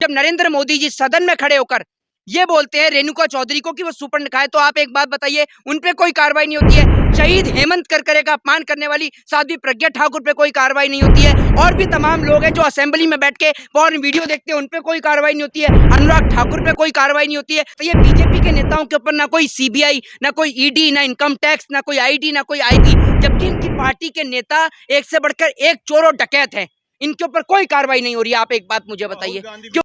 जब नरेंद्र मोदी जी सदन में खड़े होकर ये बोलते हैं रेणुका चौधरी को कि वो सुपर खाए, तो आप एक बात बताइए, उन पे कोई कार्रवाई नहीं होती है। शहीद हेमंत करकरे का अपमान करने वाली साध्वी प्रज्ञा ठाकुर पे कोई कार्रवाई नहीं होती है। और भी तमाम लोग हैं जो असेंबली में बैठ के और वीडियो देखते हैं, उन पे कोई कार्रवाई नहीं होती है। अनुराग ठाकुर पे कोई कार्रवाई नहीं होती है। तो ये बीजेपी के नेताओं के ऊपर ना कोई सीबीआई, ना कोई ईडी, ना इनकम टैक्स, ना कोई आईडी, ना कोई आईबी, जबकि इनकी पार्टी के नेता एक से बढ़कर एक चोर और डकैत है, इनके ऊपर कोई कार्रवाई नहीं हो रही है। आप एक बात मुझे बताइए क्यों?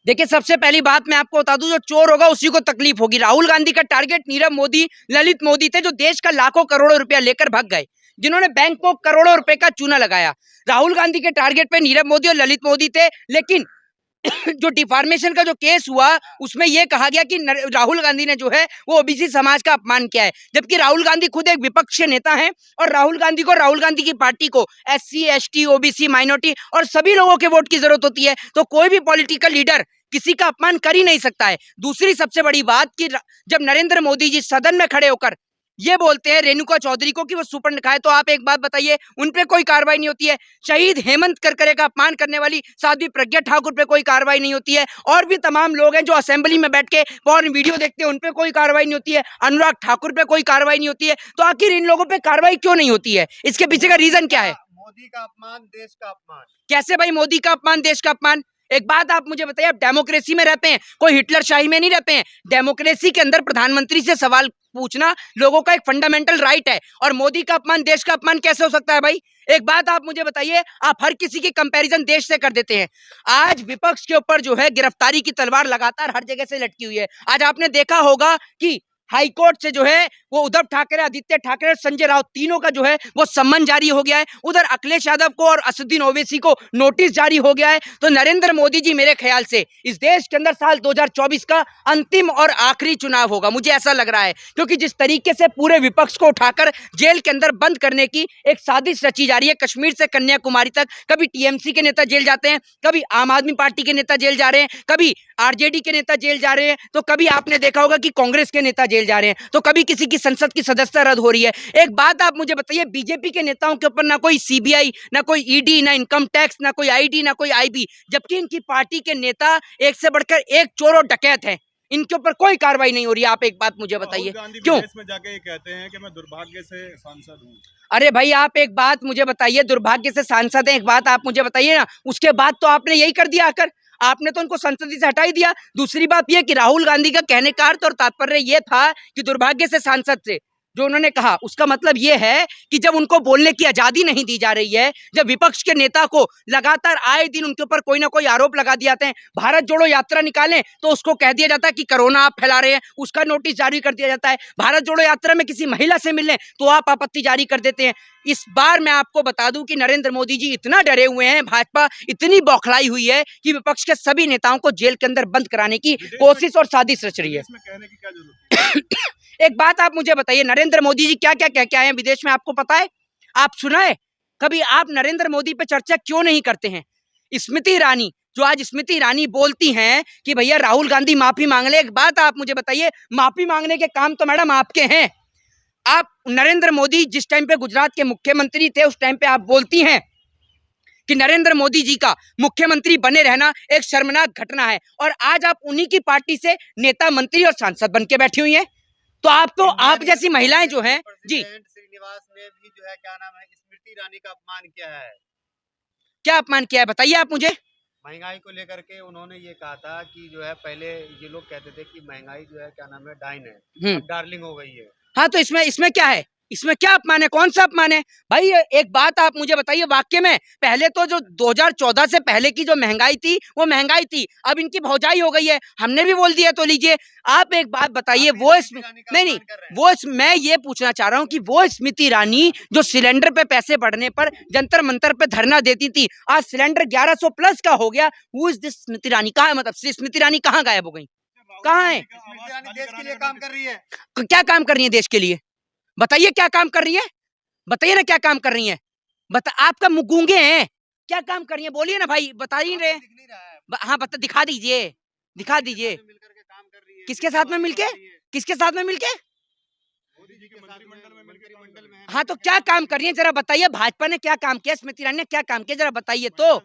देखिए, सबसे पहली बात मैं आपको बता दूं, जो चोर होगा उसी को तकलीफ होगी। राहुल गांधी का टारगेट नीरव मोदी, ललित मोदी थे, जो देश का लाखों करोड़ों रुपया लेकर भाग गए, जिन्होंने बैंक को करोड़ों रुपए का चूना लगाया। राहुल गांधी के टारगेट पे नीरव मोदी और ललित मोदी थे। लेकिन जो डिफॉर्मेशन का जो केस हुआ, उसमें यह कहा गया कि राहुल गांधी ने जो है वो ओबीसी समाज का अपमान किया है, जबकि राहुल गांधी खुद एक विपक्ष के नेता हैं और राहुल गांधी को, राहुल गांधी की पार्टी को एससी, एसटी, ओबीसी, माइनॉरिटी और सभी लोगों के वोट की जरूरत होती है। तो कोई भी पॉलिटिकल लीडर किसी का अपमान कर ही नहीं सकता है। दूसरी सबसे बड़ी बात कि जब नरेंद्र मोदी जी सदन में खड़े होकर ये बोलते हैं रेणुका चौधरी को कि वो सुपर खाए, तो आप एक बात बताइए, उन पे कोई कार्रवाई नहीं होती है। शहीद हेमंत करकरे का अपमान करने वाली साध्वी प्रज्ञा ठाकुर पे कोई कार्रवाई नहीं होती है। और भी तमाम लोग हैं जो असेंबली में बैठ के और वीडियो देखते हैं, उन पे कोई कार्रवाई नहीं होती है। अनुराग ठाकुर पे कोई कार्रवाई नहीं होती है। तो आखिर इन लोगों पे कार्रवाई क्यों नहीं होती है? इसके पीछे का रीजन क्या है? मोदी का अपमान, देश का अपमान। कैसे भाई मोदी का अपमान, देश का अपमान? एक बात आप मुझे बताइए, आप डेमोक्रेसी में रहते हैं, कोई हिटलर शाही में नहीं रहते हैं। डेमोक्रेसी के अंदर प्रधानमंत्री से सवाल पूछना लोगों का एक फंडामेंटल राइट है। और मोदी का अपमान, देश का अपमान कैसे हो सकता है भाई? एक बात आप मुझे बताइए, आप हर किसी की कंपैरिजन देश से कर देते हैं। आज विपक्ष के ऊपर जो है गिरफ्तारी की तलवार लगातार हर जगह से लटकी हुई है। आज आपने देखा होगा कि हाईकोर्ट से जो है वो उद्धव ठाकरे, आदित्य ठाकरे, संजय राउत, तीनों का जो है वो सम्मन जारी हो गया है। उधर अखिलेश यादव को और असदुद्दीन ओवैसी को नोटिस जारी हो गया है। तो नरेंद्र मोदी जी मेरे ख्याल से इस देश के अंदर साल 2024 का अंतिम और आखिरी चुनाव होगा, मुझे ऐसा लग रहा है। क्योंकि जिस तरीके से पूरे विपक्ष को उठाकर जेल के अंदर बंद करने की एक साजिश रची जा रही है, कश्मीर से कन्याकुमारी तक, कभी टीएमसी के नेता जेल जाते हैं, कभी आम आदमी पार्टी के नेता जेल जा रहे हैं, कभी आरजेडी के नेता जेल जा रहे हैं, तो कभी आपने देखा होगा कि कांग्रेस के नेता जेल जा रहे हैं, तो कभी किसी की संसद की सदस्यता रद्द हो रही है। एक बात आप मुझे बताइए, बीजेपी के नेताओं के ऊपर ना कोई सीबीआई, ना कोई ईडी, ना इनकम टैक्स, ना कोई आईडी, ना कोई आईबी, जबकि इनकी पार्टी के नेता एक से बढ़कर एक चोर और डकैत है, इनके ऊपर कोई कार्रवाई नहीं हो रही है। आप एक बात मुझे बताइए क्यों? विदेश में जाके ये कहते हैं कि मैं दुर्भाग्य से सांसद हूँ। अरे भाई, आप एक बात मुझे बताइए, दुर्भाग्य से सांसद है, एक बात आप मुझे बताइए ना, उसके बाद तो आपने यही कर दिया आकर, आपने तो उनको संसद से हटा ही दिया। दूसरी बात यह कि राहुल गांधी का कहने का अर्थ और तात्पर्य यह था कि दुर्भाग्य से सांसद से जो उन्होंने कहा, उसका मतलब यह है कि जब उनको बोलने की आजादी नहीं दी जा रही है, जब विपक्ष के नेता को लगातार आए दिन उनके ऊपर कोई ना कोई आरोप लगा दिए जाते हैं, भारत जोड़ो यात्रा निकालें तो उसको कह दिया जाता है कि कोरोना आप फैला रहे हैं, उसका नोटिस जारी कर दिया जाता है। भारत जोड़ो यात्रा में किसी महिला से मिलने तो आप आपत्ति जारी कर देते हैं। इस बार मैं आपको बता दूं कि नरेंद्र मोदी जी इतना डरे हुए हैं, भाजपा इतनी बौखलाई हुई है कि विपक्ष के सभी नेताओं को जेल के अंदर बंद कराने की कोशिश और साजिश रच रही है। कहने की क्या जरूरत है? एक बात आप मुझे बताइए, नरेंद्र मोदी जी क्या क्या कह के आए हैं विदेश में, आपको पता है? आप सुना है कभी? आप नरेंद्र मोदी पे चर्चा क्यों नहीं करते हैं? स्मृति ईरानी, जो आज स्मृति ईरानी बोलती हैं कि भैया राहुल गांधी माफी मांग ले, एक बात आप मुझे बताइए, माफी मांगने के काम तो मैडम आपके हैं। आप नरेंद्र मोदी जिस टाइम पे गुजरात के मुख्यमंत्री थे, उस टाइम पे आप बोलती हैं कि नरेंद्र मोदी जी का मुख्यमंत्री बने रहना एक शर्मनाक घटना है, और आज आप उन्हीं की पार्टी से नेता, मंत्री और सांसद बन के बैठी हुई हैं। तो आप जैसी महिलाएं जो हैं जी, श्रीनिवास ने भी जो है क्या नाम है, स्मृति ईरानी का अपमान किया है। क्या अपमान किया है बताइए आप मुझे। महंगाई को लेकर के उन्होंने ये कहा था कि जो है पहले ये लोग कहते थे कि महंगाई जो है क्या नाम है, डाइन है, अब डार्लिंग हो गई है। हाँ, तो इसमें क्या है? इसमें क्या अपमान है? कौन सा अपमान है भाई? एक बात आप मुझे बताइए, वाक्य में पहले तो जो 2014 से पहले की जो महंगाई थी वो महंगाई थी, अब इनकी भौजाई हो गई है, हमने भी बोल दिया। तो लीजिए, आप एक बात बताइए, वो नहीं, मैं ये पूछना चाह रहा हूँ कि वो स्मृति ईरानी जो सिलेंडर पे पैसे बढ़ने पर जंतर मंतर पे धरना देती थी, आज सिलेंडर 1100 प्लस का हो गया, वो इस स्मृति ईरानी कहाँ है? मतलब स्मृति ईरानी कहाँ गायब हो गई? कहाँ है? देश के लिए काम कर रही है। क्या काम कर रही है देश के लिए? बताइए क्या काम कर रही है? बताइए ना क्या काम कर रही है? आपका मुंह गूंगे हैं, क्या काम कर रही है? बोलिए ना भाई, बता ही रहे। हाँ, बता, दिखा दीजिए, दिखा दीजिए। किसके साथ में मिलके? किसके साथ में मिलके? जी के मंत्रिमंडल में है। हाँ तो क्या काम कर रही है जरा बताइए, भाजपा ने क्या काम किया, स्मृति ईरानी ने क्या काम किया, जरा बताइए तो।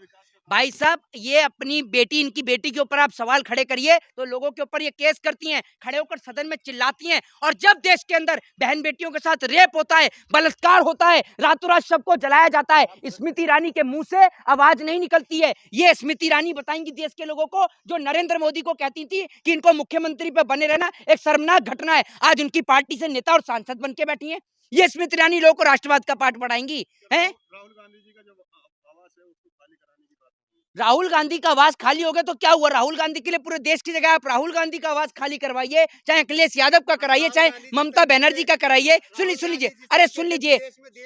भाई साहब ये अपनी बेटी, इनकी बेटी के ऊपर आप सवाल खड़े करिए तो लोगों के ऊपर ये केस करती हैं, खड़े होकर सदन में चिल्लाती हैं, और जब देश के अंदर बहन बेटियों के साथ रेप होता है, बलात्कार होता है, रातों रात सबको जलाया जाता है, स्मृति ईरानी के मुंह से आवाज नहीं निकलती है। ये स्मृति ईरानी बताएंगी देश के लोगों को, जो नरेंद्र मोदी को कहती थी कि इनको मुख्यमंत्री पे बने रहना एक शर्मनाक घटना है, आज उनकी पार्टी से नेता और सांसद बन के बैठी है। ये स्मृति ईरानी लोगों को राष्ट्रवाद का पाठ पढ़ाएंगी हैं। राहुल गांधी जी का जो आवास है उसको खाली कराने की बात हो रही राहुल गांधी का आवास खाली हो गया तो क्या हुआ, राहुल गांधी के लिए पूरे देश की जगह आप राहुल गांधी का आवास खाली करवाइए, चाहे अखिलेश यादव का कराइए, चाहे ममता बनर्जी का कराइए। सुन लीजिए, अरे सुन लीजिए,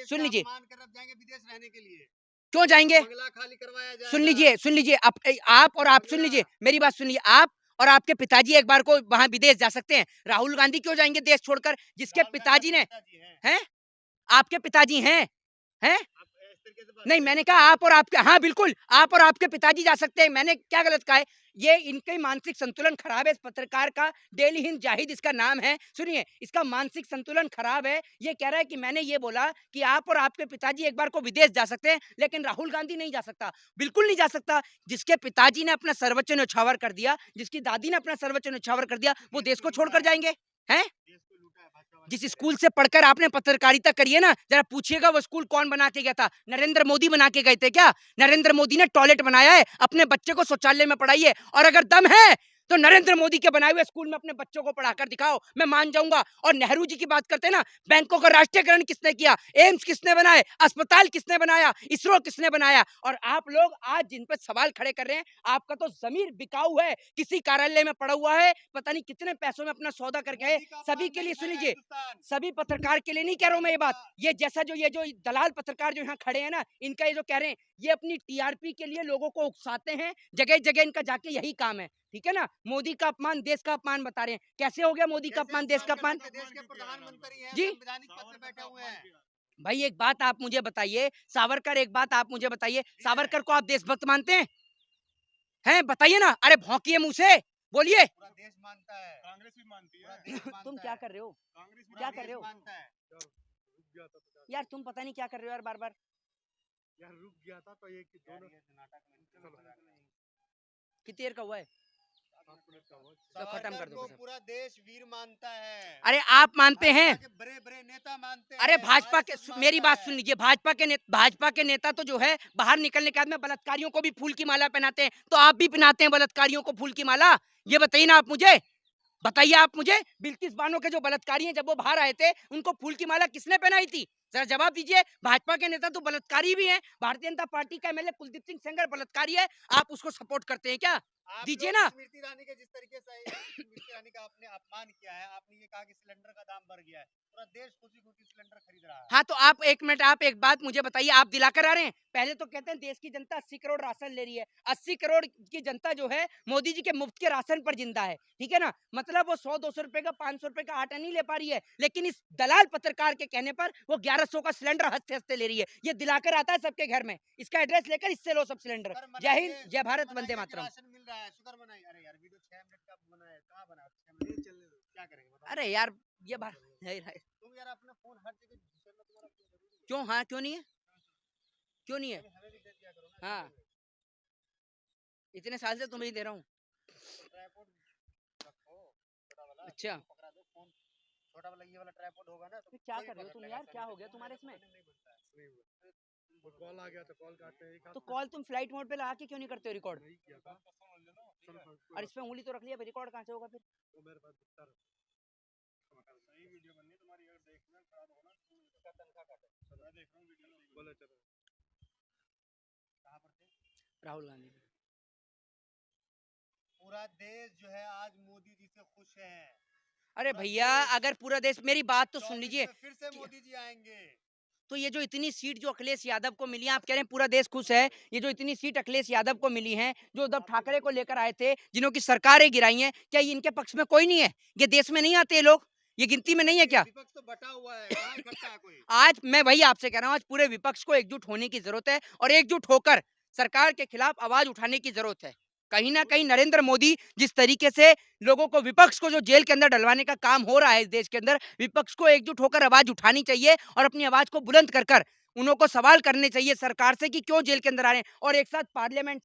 सुन लीजिए, जाएंगे विदेश रहने के लिए, क्यों जाएंगे, बंगला खाली करवाया जाएगा। सुन लीजिए आप और आप सुन लीजिए, मेरी बात सुन लीजिए, आप और आपके पिताजी एक बार को वहां विदेश जा सकते हैं, राहुल गांधी क्यों जाएंगे देश छोड़कर, जिसके पिताजी ने हैं, आपके पिताजी हैं नहीं, मैंने कहा आप और आपके, हाँ बिल्कुल आप और आपके पिताजी जा सकते हैं, मैंने क्या गलत कहा है। ये इनके मानसिक संतुलन खराब है, इस पत्रकार का डेली हिंद जाहिद इसका नाम है, सुनिए इसका मानसिक संतुलन खराब है। ये कह रहा है कि मैंने ये बोला कि आप और आपके पिताजी एक बार को विदेश जा सकते हैं लेकिन राहुल गांधी नहीं जा सकता, बिल्कुल नहीं जा सकता। जिसके पिताजी ने अपना सर्वोच्च न्यौछावर कर दिया, जिसकी दादी ने अपना सर्वोच्च न्यौछावर कर दिया, वो देश को छोड़कर जाएंगे हैं। जिस स्कूल से पढ़कर आपने पत्रकारिता करी है ना, जरा पूछिएगा वो स्कूल कौन बना के गया था, नरेंद्र मोदी बना के गए थे क्या? नरेंद्र मोदी ने टॉयलेट बनाया है, अपने बच्चे को शौचालय में पढ़ाइए, और अगर दम है तो नरेंद्र मोदी के बनाए हुए स्कूल में अपने बच्चों को पढ़ाकर दिखाओ, मैं मान जाऊंगा। और नेहरू जी की बात करते हैं ना, बैंकों का राष्ट्रीयकरण किसने किया, एम्स किसने बनाए, अस्पताल किसने बनाया, इसरो किसने बनाया, और आप लोग आज जिन पर सवाल खड़े कर रहे हैं, आपका तो जमीर बिकाऊ है, किसी कार्यालय में पड़ा हुआ है, पता नहीं कितने पैसों में अपना सौदा करके है। सभी के लिए सुन लीजिए, सभी पत्रकार के लिए नहीं कह रहा हूं मैं ये बात, ये जैसा जो ये जो दलाल पत्रकार जो यहाँ खड़े हैं ना, इनका ये जो कह रहे हैं, ये अपनी टीआरपी के लिए लोगों को उकसाते हैं, जगह जगह इनका जाके यही काम है, ठीक है ना। मोदी का अपमान देश का अपमान बता रहे हैं, कैसे हो गया मोदी का अपमान देश का अपमान? देश के प्रधानमंत्री हैं, जी संवैधानिक पद पे बैठे हुए हैं। भाई एक बात आप मुझे बताइए, सावरकर, एक बात आप मुझे बताइए, सावरकर को आप देशभक्त मानते हैं बताइए ना, अरे भौंकिए मुंह से बोलिए। पूरा देश मानता है, कांग्रेस भी मानती है। तुम क्या कर रहे हो, क्या कर रहे हो यार, तुम पता नहीं क्या कर रहे हो यार, बार बार यार रुक गया था तो ये कि दोनों कितनी देर का हुआ है, तो खत्म कर दो। पूरा देश वीर मानता है। अरे आप मानते हैं, बड़े बड़े नेता मानते हैं। अरे भाजपा के, मेरी बात सुन लीजिए, भाजपा के नेता तो जो है बाहर निकलने के बाद में बलात्कारियों को भी फूल की माला पहनाते हैं, तो आप भी पहनाते हैं बलात्कारियों को फूल की माला? ये बताइए ना आप मुझे, बताइए आप मुझे, बिल्किस बानो के जो बलात्कारी हैं जब वो बाहर आए थे, उनको फूल की माला किसने पहनाई थी, जरा जवाब दीजिए। भाजपा के नेता तो बलात्कारी भी हैं, भारतीय जनता पार्टी का एमएलए कुलदीप सिंह सेंगर बलात्कारी है, आप उसको सपोर्ट करते हैं क्या? दीजिए ना। स्मृति ईरानी के जिस तरीके से स्मृति ईरानी का आपने अपमान किया है, आपने ये कहा कि सिलेंडर का दाम बढ़ गया है, पूरा देश खुशी खुशी सिलेंडर खरीद रहा है। हाँ तो आप एक मिनट, आप एक बात मुझे बताइए, आप दिलाकर आ रहे हैं, पहले तो कहते हैं देश की जनता 80 करोड़ राशन ले रही है, 80 करोड़ की जनता जो है मोदी जी के मुफ्त के राशन पर जिंदा है, ठीक है ना, मतलब वो 100-200 रुपए का 500 रुपए का आटा नहीं ले पा रही है, लेकिन इस दलाल पत्रकार के कहने पर वो 1100 का सिलेंडर हंसते हंसते ले रही है। ये दिलाकर आता है सबके घर में, इसका एड्रेस लेकर इससे लो सब सिलेंडर। जय हिंद, जय भारत, वंदे मातरम। मिल रहा है, शुगर बनाई, अरे यार वीडियो 6 मिनट का बना है, कहां बना 6 मिनट चलने दो, क्या करेंगे बताओ। अरे यार ये बात तुम यार अपना फोन हर जगह घुसेड़ना तुम्हारा क्यों जरूरी है? क्यों, हाँ क्यों नहीं है, क्यों नहीं है, हमें भी दे दिया करो ना। हाँ इतने साल से तुम्हें ही दे रहा हूँ। ट्राइपॉड रखो छोटा वाला, अच्छा पकड़ा दो फोन, छोटा वाला ये वाला ट्राइपॉड होगा ना तो क्या कर रहे हो तुम यार, क्या हो गया तुम्हारे इसमें? वो कॉल आ गया तो कॉल काटते हैं। तो कॉल तुम फ्लाइट मोड पे लगा के क्यों नहीं करते हो रिकॉर्ड? और इसमें उंगली तो रख लिया, रिकॉर्ड कहाँ से होगा फिर? वो मेरे पास दिखता रहता है। सही वीडियो बननी तुम्हारी, अगर देखना खराब होगा ना इसका तनख्वाह काटे। मैं देख रहा हूं वीडियो, बोले चलो कहां पर थे? राहुल गांधी। पूरा देश जो है आज मोदी जी से खुश है। अरे भैया अगर पूरा देश, मेरी बात तो सुन लीजिए, फिर से मोदी जी आएंगे तो ये जो इतनी सीट जो अखिलेश यादव को मिली है, आप कह रहे हैं पूरा देश खुश है, ये जो इतनी सीट अखिलेश यादव को मिली है, जो उद्धव ठाकरे को लेकर आए थे, जिन्हों की सरकारें गिराई हैं, क्या ये इनके पक्ष में कोई नहीं है? ये देश में नहीं आते ये लोग, ये गिनती में नहीं है क्या? विपक्ष तो बटा हुआ है, कहां इकट्ठा है कोई? आज मैं वही आपसे कह रहा हूँ, आज पूरे विपक्ष को एकजुट होने की जरूरत है और एकजुट होकर सरकार के खिलाफ आवाज उठाने की जरूरत है। कहीं ना कहीं नरेंद्र मोदी जिस तरीके से लोगों को, विपक्ष को जो जेल के अंदर डलवाने का काम हो रहा है इस देश के अंदर, विपक्ष को एकजुट होकर आवाज उठानी चाहिए और अपनी आवाज को बुलंद कर कर उनको सवाल करने चाहिए सरकार से कि क्यों जेल के अंदर आ रहे हैं, और एक साथ पार्लियामेंट